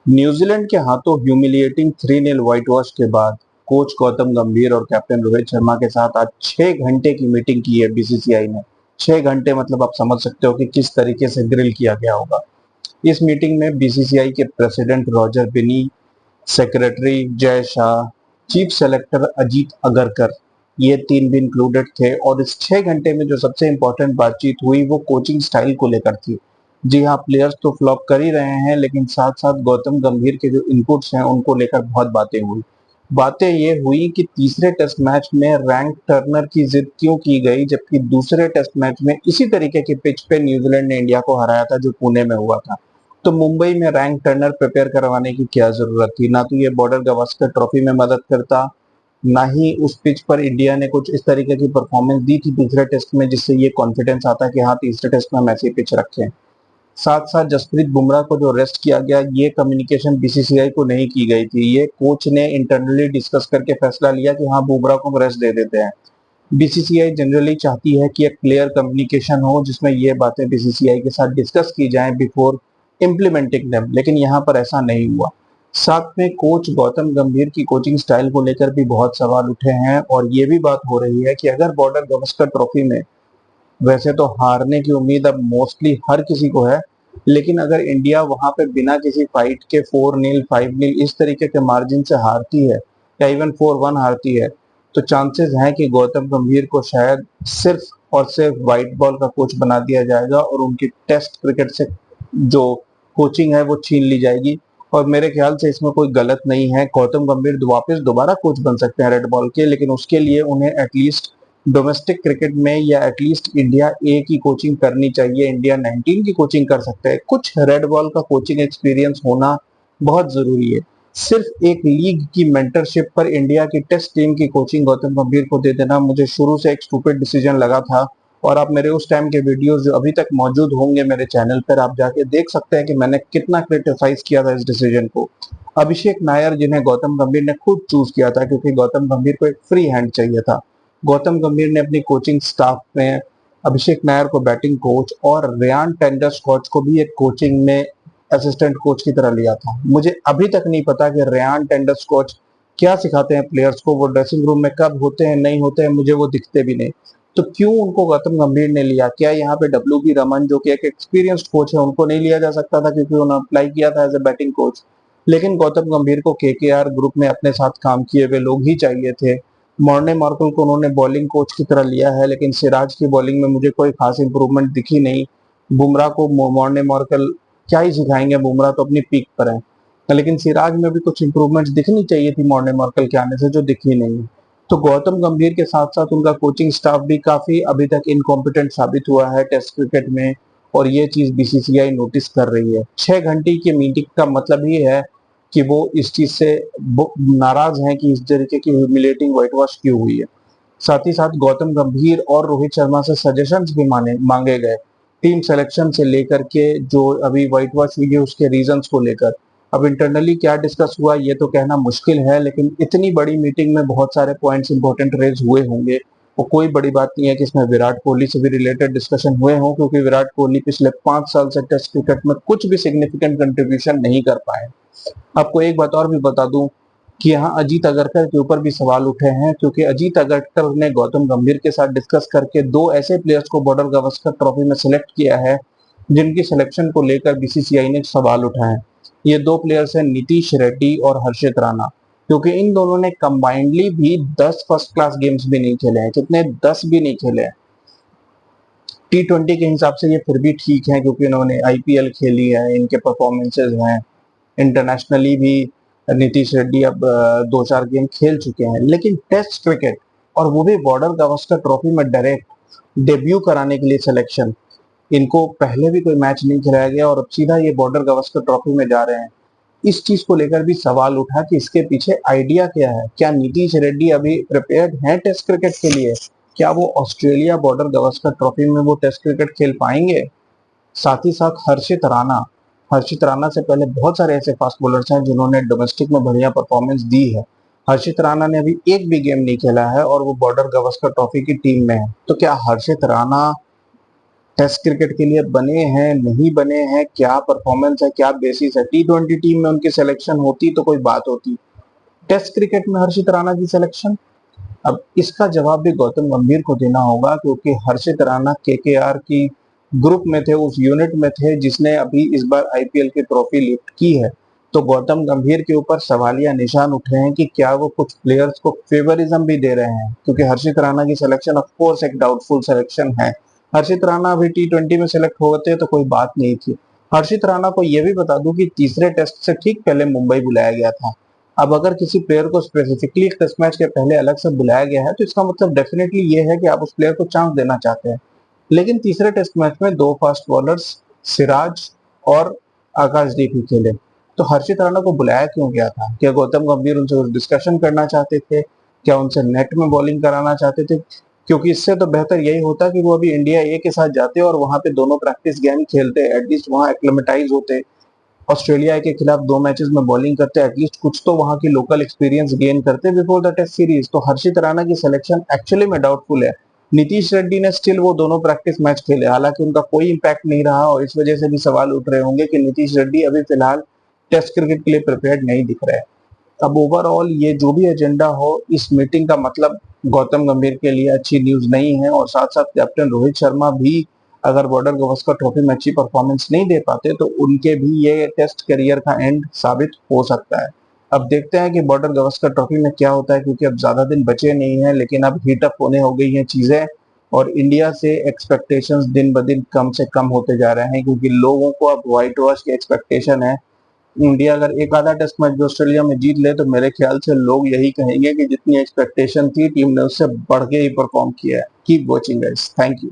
New Zealand के हाथों humiliating 3-0 white wash के बाद कोच गौतम गंभीर और कैप्टन रोहित शर्मा के साथ आज 6 घंटे की मीटिंग की है बीसीसीआई ने। 6 घंटे मतलब आप समझ सकते हो कि किस तरीके से ग्रिल किया गया होगा। इस मीटिंग में बीसीसीआई के प्रेसिडेंट रॉजर बिनी, secretary Jay Shah, chief selector Ajit Agarkar, ये तीन भी इंक्लूडेड थे। और इस 6 घंटे में जो सबसे इंपॉर्टेंट बातचीत हुई वो कोचिंग स्टाइल को लेकर थी। जी हाँ, प्लेयर्स तो फ्लॉप कर ही रहे हैं, लेकिन साथ साथ गौतम गंभीर के जो इनपुट्स हैं उनको लेकर बहुत बातें हुई। बातें ये हुई कि तीसरे टेस्ट मैच में रैंक टर्नर की जिद क्यों की गई, जबकि दूसरे टेस्ट मैच में इसी तरीके की पिच पे न्यूजीलैंड ने इंडिया को हराया था जो पुणे में हुआ था। तो मुंबई में रैंक टर्नर प्रिपेयर करवाने की क्या जरूरत थी? ना तो ये बॉर्डर गवास्कर ट्रॉफी में मदद करता, ना ही उस पिच पर इंडिया ने कुछ इस तरीके की परफॉर्मेंस दी थी दूसरे टेस्ट में जिससे ये कॉन्फिडेंस आता कि हाँ, तीसरे टेस्ट में हम ऐसी पिच रखें। साथ साथ जसप्रीत बुमराह को जो रेस्ट किया गया, ये कम्युनिकेशन बीसीसीआई को नहीं की गई थी। ये कोच ने इंटरनली डिस्कस करके फैसला लिया कि हाँ, बुमराह को रेस्ट दे देते हैं। बीसीसीआई जनरली चाहती है कि एक क्लियर कम्युनिकेशन हो जिसमें ये बातें बीसीसीआई के साथ डिस्कस की जाएं बिफोर इम्प्लीमेंटिंग देम, लेकिन यहाँ पर ऐसा नहीं हुआ। साथ में कोच गौतम गंभीर की कोचिंग स्टाइल को लेकर भी बहुत सवाल उठे हैं और ये भी बात हो रही है कि अगर बॉर्डर गवस्कर ट्रॉफी में, वैसे तो हारने की उम्मीद अब मोस्टली हर किसी को है, लेकिन अगर इंडिया वहां पे बिना किसी फाइट के 4-0 5-0 इस तरीके के मार्जिन से हारती है या इवन 4-1 हारती है, तो चांसेस हैं कि गौतम गंभीर को शायद सिर्फ और सिर्फ व्हाइट बॉल का कोच बना दिया जाएगा और उनकी टेस्ट क्रिकेट से जो कोचिंग है वो छीन ली जाएगी। और मेरे ख्याल से इसमें कोई गलत नहीं है, गौतम गंभीर वापस दोबारा कोच बन सकते हैं रेड बॉल के, लेकिन उसके लिए उन्हें एटलीस्ट डोमेस्टिक क्रिकेट में या एटलीस्ट इंडिया ए की कोचिंग करनी चाहिए, इंडिया 19 की कोचिंग कर सकते हैं। कुछ रेड बॉल का कोचिंग एक्सपीरियंस होना बहुत जरूरी है। सिर्फ एक लीग की मेंटरशिप पर इंडिया की टेस्ट टीम की कोचिंग गौतम गंभीर को दे देना मुझे शुरू से एक स्टूपिड डिसीजन लगा था। और आप मेरे उस टाइम के वीडियोस जो अभी तक मौजूद होंगे मेरे चैनल पर, आप जाके देख सकते हैं कि मैंने कितना क्रिटिसाइज किया था इस डिसीजन को। अभिषेक नायर, जिन्हें गौतम गंभीर ने खुद चूज किया था क्योंकि गौतम गंभीर को एक फ्री हैंड चाहिए था, गौतम गंभीर ने अपनी कोचिंग स्टाफ में अभिषेक नायर को बैटिंग कोच और रेयान टेंडर कोच को भी एक कोचिंग में असिस्टेंट कोच की तरह लिया था। मुझे अभी तक नहीं पता कि रेयान टेंडर कोच क्या सिखाते हैं प्लेयर्स को, वो ड्रेसिंग रूम में कब होते हैं नहीं होते हैं, मुझे वो दिखते भी नहीं। तो क्यों उनको गौतम गंभीर ने लिया? क्या यहाँ पे डब्ल्यू बी रमन जो कि एक एक्सपीरियंस्ड कोच है उनको नहीं लिया जा सकता था क्योंकि उन्होंने अप्लाई किया था एज ए बैटिंग कोच? लेकिन गौतम गंभीर को केकेआर ग्रुप में अपने साथ काम किए हुए लोग ही चाहिए थे। मॉर्ने मार्कल को उन्होंने बॉलिंग कोच की तरह लिया है, लेकिन सिराज की बॉलिंग में मुझे कोई खास इंप्रूवमेंट दिखी नहीं। बुमराह को मॉर्ने मार्कल क्या ही सिखाएंगे, बुमराह तो अपनी पीक पर है। लेकिन सिराज में भी कुछ इंप्रूवमेंट दिखनी चाहिए थी मॉर्ने मार्कल के आने से, जो दिखी नहीं। तो गौतम गंभीर के साथ साथ उनका कोचिंग स्टाफ भी काफी अभी तक इनकॉम्पिटेंट साबित हुआ है टेस्ट क्रिकेट में, और ये चीज बीसीसीआई नोटिस कर रही है। 6 घंटे की मीटिंग का मतलब ही है कि वो इस चीज से नाराज हैं कि इस तरीके की ह्यूमिलेटिंग व्हाइट वॉश क्यों हुई है। साथ ही साथ गौतम गंभीर और रोहित शर्मा से सजेशंस भी मांगे गए, टीम सिलेक्शन से लेकर के जो अभी व्हाइट वॉश हुई है उसके रीजंस को लेकर। अब इंटरनली क्या डिस्कस हुआ ये तो कहना मुश्किल है, लेकिन इतनी बड़ी मीटिंग में बहुत सारे पॉइंट्स इंपॉर्टेंट रेज हुए होंगे। वो कोई बड़ी बात नहीं है कि इसमें विराट कोहली से भी रिलेटेड डिस्कशन हुए हों, क्योंकि विराट कोहली पिछले 5 साल से टेस्ट क्रिकेट में कुछ भी सिग्निफिकेंट कंट्रीब्यूशन नहीं कर पाए। आपको एक बात और भी बता दूं कि यहाँ अजीत अगरकर के ऊपर भी सवाल उठे हैं, क्योंकि अजीत अगरकर ने गौतम गंभीर के साथ डिस्कस करके दो ऐसे प्लेयर्स को बॉर्डर गावस्कर ट्रॉफी में सिलेक्ट किया है जिनकी सिलेक्शन को लेकर बीसीसीआई ने सवाल उठाए। ये दो प्लेयर्स हैं नीतीश रेड्डी और हर्षित राणा, क्योंकि इन दोनों ने कंबाइंडली भी 10 फर्स्ट क्लास गेम्स भी नहीं खेले हैं। कितने? 10 भी नहीं खेले हैं। T20 के हिसाब से ये फिर भी ठीक है क्योंकि इन्होंने आईपीएल खेली है, इनके परफॉर्मेंसेज हैं। इंटरनेशनली भी नीतीश रेड्डी अब 2-4 गेम खेल चुके हैं, लेकिन टेस्ट क्रिकेट और वो भी बॉर्डर गावस्कर ट्रॉफी में डायरेक्ट डेब्यू कराने के लिए सिलेक्शन, इनको पहले भी कोई मैच नहीं खिलाया गया और अब सीधा ये बॉर्डर गावस्कर ट्रॉफी में जा रहे हैं। इस चीज को लेकर भी सवाल उठा कि इसके पीछे आइडिया क्या है। क्या नीतीश रेड्डी अभी प्रिपेयर्ड हैं टेस्ट क्रिकेट के लिए? क्या वो ऑस्ट्रेलिया बॉर्डर गावस्कर ट्रॉफी में वो टेस्ट क्रिकेट खेल पाएंगे? साथ ही साथ हर्षित राणा से पहले बहुत सारे ऐसे फास्ट बॉलर्स हैं जिन्होंने डोमेस्टिक में बढ़िया परफॉर्मेंस दी है। हर्षित राणा ने अभी एक भी गेम नहीं खेला है और वो बॉर्डर गावस्कर ट्रॉफी की टीम में है। तो क्या हर्षित राणा टेस्ट क्रिकेट के लिए बने हैं, नहीं बने हैं, क्या परफॉर्मेंस है, क्या बेसिस है। T20 टीम में उनकी सिलेक्शन होती तो कोई बात होती, टेस्ट क्रिकेट में हर्षित राणा की सिलेक्शन। अब इसका जवाब भी गौतम गंभीर को देना होगा, क्योंकि हर्षित राणा केकेआर की ग्रुप में थे, उस यूनिट में थे जिसने अभी इस बार आईपीएल की ट्रॉफी लिफ्ट की है। तो गौतम गंभीर के ऊपर सवालिया निशान उठ रहे हैं कि क्या वो कुछ प्लेयर्स को फेवरिज्म भी दे रहे हैं, क्योंकि हर्षित राणा की सिलेक्शन ऑफ कोर्स एक डाउटफुल सिलेक्शन है। हर्षित राणा अभी T20 में सिलेक्ट होते तो कोई बात नहीं थी। हर्षित राणा को यह भी बता दूं कि तीसरे टेस्ट से ठीक पहले मुंबई बुलाया गया था। अब अगर किसी प्लेयर को स्पेसिफिकली टेस्ट मैच के पहले अलग से बुलाया गया है तो इसका मतलब डेफिनेटली ये है कि आप उस प्लेयर को चांस देना चाहते हैं। लेकिन तीसरे टेस्ट मैच में दो फास्ट बॉलर्स सिराज और आकाशदीप ही खेले, तो हर्षित राणा को बुलाया क्यों गया था? क्या गौतम गंभीर उनसे कुछ डिस्कशन करना चाहते थे? क्या उनसे नेट में बॉलिंग कराना चाहते थे? क्योंकि इससे तो बेहतर यही होता कि वो अभी इंडिया ए के साथ जाते और वहां पे दोनों प्रैक्टिस गेम खेलते, एटलीस्ट वहां एक्लेमेटाइज होते, ऑस्ट्रेलिया के खिलाफ 2 मैचेस में बॉलिंग करते, एटलीस्ट कुछ तो वहां की लोकल एक्सपीरियंस गेन करते बिफोर द टेस्ट सीरीज। तो हर्षित राणा की सिलेक्शन एक्चुअली में डाउटफुल है। नीतीश रेड्डी ने स्टिल वो दोनों प्रैक्टिस मैच खेले, हालांकि उनका कोई इंपैक्ट नहीं रहा, और इस वजह से भी सवाल उठ रहे होंगे कि नीतीश रेड्डी अभी फिलहाल टेस्ट क्रिकेट के लिए प्रिपेयर्ड नहीं दिख रहे। अब ओवरऑल ये जो भी एजेंडा हो, इस मीटिंग का मतलब गौतम गंभीर के लिए अच्छी न्यूज नहीं है, और साथ साथ कैप्टन रोहित शर्मा भी अगर बॉर्डर गवस्कर ट्रॉफी में अच्छी परफॉर्मेंस नहीं दे पाते तो उनके भी ये टेस्ट करियर का एंड साबित हो सकता है। अब देखते हैं कि बॉर्डर गवस्कर ट्रॉफी में क्या होता है, क्योंकि अब ज्यादा दिन बचे नहीं है, लेकिन अब हीटअप होने हो गई हैं चीजें, और इंडिया से एक्सपेक्टेशंस दिन ब दिन कम से कम होते जा रहे हैं, क्योंकि लोगों को अब व्हाइट वॉश की एक्सपेक्टेशन है। इंडिया अगर एक आधा टेस्ट मैच भी ऑस्ट्रेलिया में जीत ले तो मेरे ख्याल से लोग यही कहेंगे कि जितनी एक्सपेक्टेशन थी टीम ने उससे बढ़ के ही परफॉर्म किया है। Keep watching guys, thank you.